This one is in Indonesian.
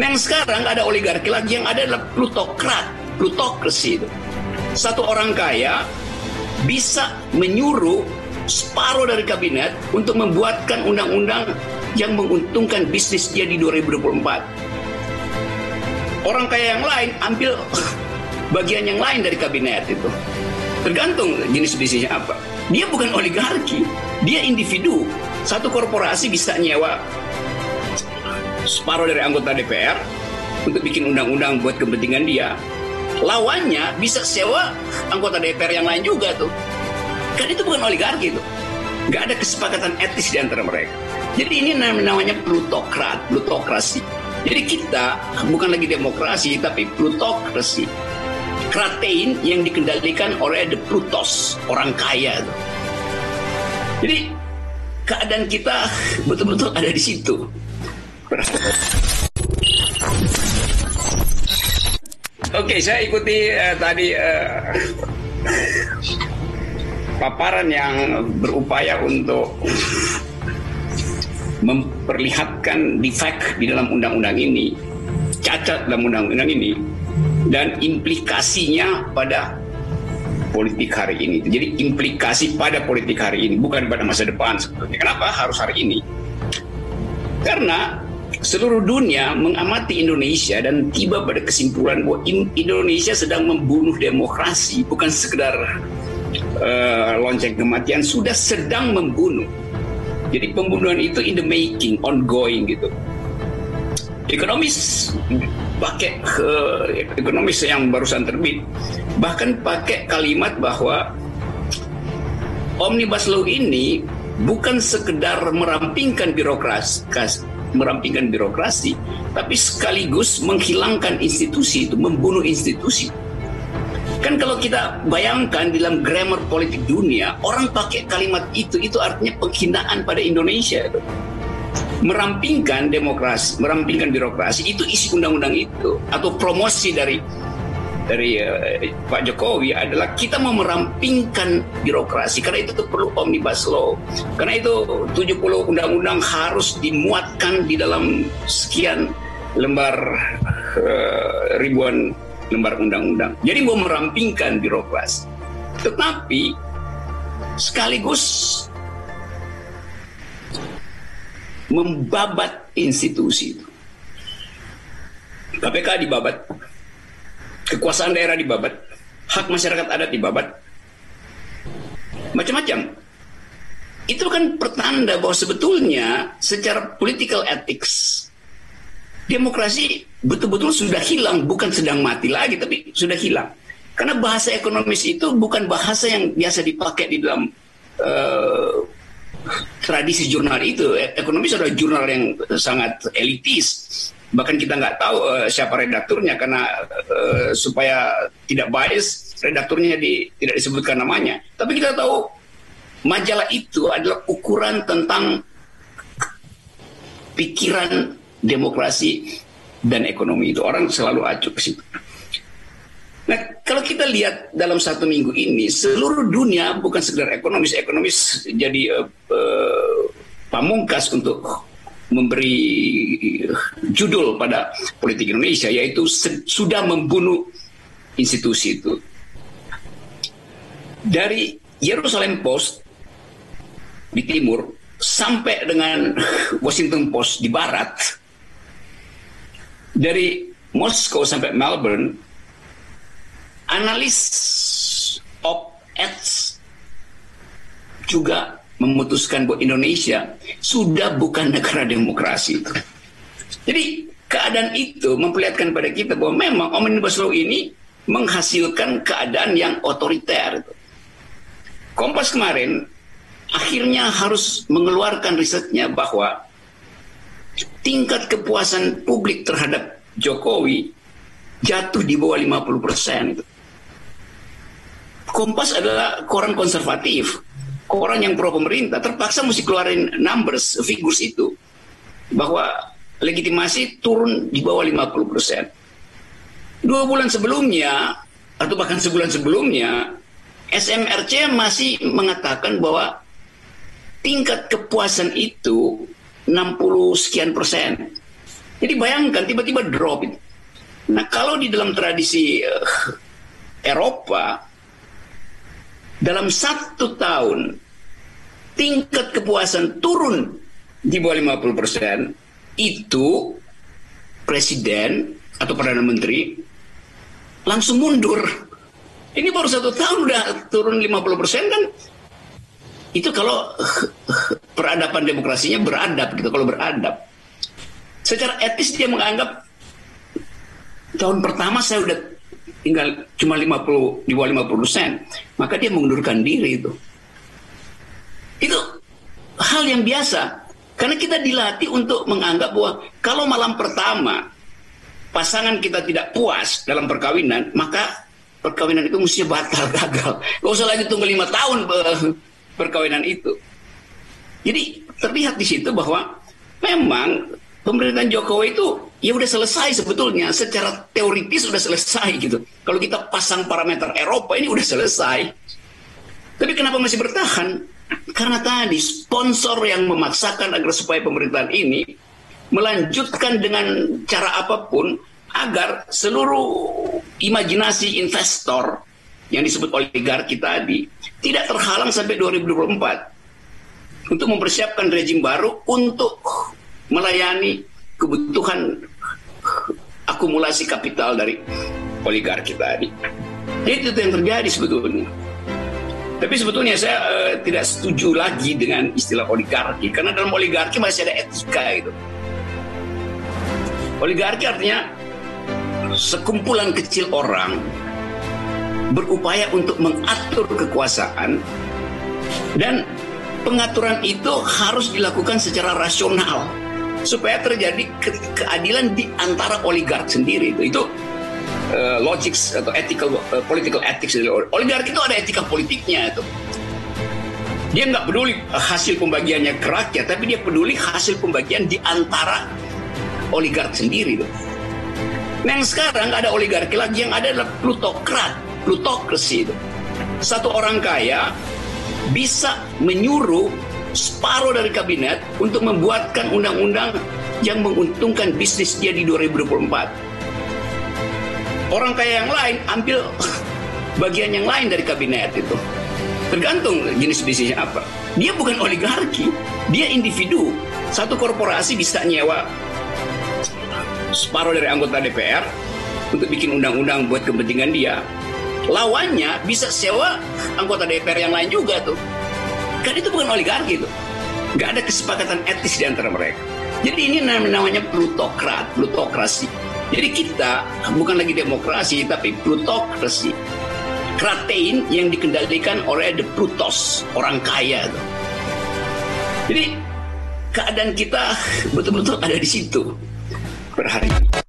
Nah, yang sekarang ada oligarki lagi, yang ada adalah plutokrat, plutokrasi itu. Satu orang kaya bisa menyuruh separuh dari kabinet untuk membuatkan undang-undang yang menguntungkan bisnis dia di 2024. Orang kaya yang lain ambil bagian yang lain dari kabinet itu. Tergantung jenis bisnisnya apa. Dia bukan oligarki, dia individu. Satu korporasi bisa nyewa separuh dari anggota DPR untuk bikin undang-undang buat kepentingan dia. Lawannya bisa sewa anggota DPR yang lain juga tuh. Kan itu bukan oligarki tuh. Nggak ada kesepakatan etis di antara mereka. Jadi ini namanya plutokrat, plutokrasi. Jadi kita bukan lagi demokrasi, tapi plutokrasi. Kratein yang dikendalikan oleh the Plutos, orang kaya tuh. Jadi keadaan kita betul-betul ada di situ. Oke, saya ikuti tadi paparan yang berupaya untuk memperlihatkan defect di dalam undang-undang ini, cacat dalam undang-undang ini, dan implikasinya pada politik hari ini. Jadi implikasi pada politik hari ini, bukan pada masa depan sebetulnya. Kenapa harus hari ini? Karena seluruh dunia mengamati Indonesia dan tiba pada kesimpulan bahwa Indonesia sedang membunuh demokrasi, bukan sekedar lonceng kematian, sudah sedang membunuh. Jadi pembunuhan itu in the making, ongoing gitu. Ekonomis pakai ekonomis yang barusan terbit bahkan pakai kalimat bahwa Omnibus Law ini bukan sekedar merampingkan birokrasi, tapi sekaligus menghilangkan institusi itu, membunuh institusi. Kan kalau kita bayangkan dalam grammar politik dunia, orang pakai kalimat itu artinya penghinaan pada Indonesia. Merampingkan demokrasi, merampingkan birokrasi, itu isi undang-undang itu. Atau promosi dari Pak Jokowi adalah kita mau merampingkan birokrasi, karena itu perlu Omnibus Law. Karena itu 70 undang-undang harus dimuatkan di dalam sekian lembar, ribuan lembar undang-undang. Jadi mau merampingkan birokrasi. Tetapi sekaligus membabat institusi itu. KPK dibabat, kekuasaan daerah dibabat, hak masyarakat adat dibabat, macam-macam. Itu kan pertanda bahwa sebetulnya secara political ethics demokrasi betul-betul sudah hilang, bukan sedang mati lagi, tapi sudah hilang. Karena bahasa ekonomis itu bukan bahasa yang biasa dipakai di dalam tradisi jurnal itu. Ekonomis adalah jurnal yang sangat elitis. Bahkan kita nggak tahu siapa redakturnya, karena supaya tidak bias, redakturnya tidak disebutkan namanya. Tapi kita tahu majalah itu adalah ukuran tentang pikiran demokrasi dan ekonomi itu. Orang selalu acuh ke situ. Nah, kalau kita lihat dalam satu minggu ini, seluruh dunia bukan sekedar ekonomis jadi pamungkas untuk memberi judul pada politik Indonesia, yaitu sudah membunuh institusi itu. Dari Jerusalem Post di timur sampai dengan Washington Post di barat, dari Moskow sampai Melbourne, analis op-eds juga memutuskan bahwa Indonesia sudah bukan negara demokrasi. Jadi keadaan itu memperlihatkan pada kita bahwa memang Omnibus Law ini menghasilkan keadaan yang otoriter. Kompas kemarin akhirnya harus mengeluarkan risetnya bahwa tingkat kepuasan publik terhadap Jokowi jatuh di bawah 50%. Kompas adalah koran konservatif, koran yang pro pemerintah, terpaksa mesti keluarin numbers, figures itu, bahwa legitimasi turun di bawah 50%. 2 bulan sebelumnya, atau bahkan sebulan sebelumnya, SMRC masih mengatakan bahwa tingkat kepuasan itu 60 sekian persen. Jadi bayangkan tiba-tiba drop itu. Nah kalau di dalam tradisi Eropa, dalam 1 tahun tingkat kepuasan turun di bawah 50%, itu presiden atau perdana menteri langsung mundur. Ini baru 1 tahun udah turun 50% kan? Itu kalau peradaban demokrasinya beradab gitu, kalau beradab. Secara etis dia menganggap tahun pertama saya udah tinggal cuma 50, di bawah 50%, maka dia mengundurkan diri itu. Itu hal yang biasa. Karena kita dilatih untuk menganggap bahwa kalau malam pertama pasangan kita tidak puas dalam perkawinan, maka perkawinan itu mesti batal, gagal. Gak usah lagi tunggu 5 tahun perkawinan itu. Jadi terlihat di situ bahwa memang pemerintahan Jokowi itu ya udah selesai sebetulnya, secara teoritis sudah selesai gitu. Kalau kita pasang parameter Eropa ini udah selesai. Tapi kenapa masih bertahan? Karena tadi sponsor yang memaksakan agar supaya pemerintahan ini melanjutkan dengan cara apapun agar seluruh imajinasi investor yang disebut oligarki tadi tidak terhalang sampai 2024 untuk mempersiapkan rejim baru untuk melayani kebutuhan akumulasi kapital dari oligarki tadi. Jadi itu yang terjadi sebetulnya. Tapi sebetulnya saya tidak setuju lagi dengan istilah oligarki, karena dalam oligarki masih ada etika itu. Oligarki artinya sekumpulan kecil orang berupaya untuk mengatur kekuasaan, dan pengaturan itu harus dilakukan secara rasional supaya terjadi keadilan di antara oligark sendiri. Itu logic atau political ethics. Oligarki itu ada etika politiknya itu. Dia nggak peduli hasil pembagiannya ke rakyat, tapi dia peduli hasil pembagian di antara oligark sendiri itu. Nah yang sekarang ada oligarki lagi, yang ada adalah plutokrasi itu. Satu orang kaya bisa menyuruh separuh dari kabinet untuk membuatkan undang-undang yang menguntungkan bisnis dia di 2024. Orang kaya yang lain ambil bagian yang lain dari kabinet itu. Tergantung jenis bisnisnya apa. Dia bukan oligarki, dia individu. Satu korporasi bisa nyewa separuh dari anggota DPR untuk bikin undang-undang buat kepentingan dia. Lawannya bisa sewa anggota DPR yang lain juga tuh. Kan itu bukan oligarki tuh. Nggak ada kesepakatan etis di antara mereka. Jadi ini namanya plutokrasi. Jadi kita bukan lagi demokrasi, tapi plutokrasi. Kratein yang dikendalikan oleh the Plutos, orang kaya tuh. Jadi keadaan kita betul-betul ada di situ per hari ini.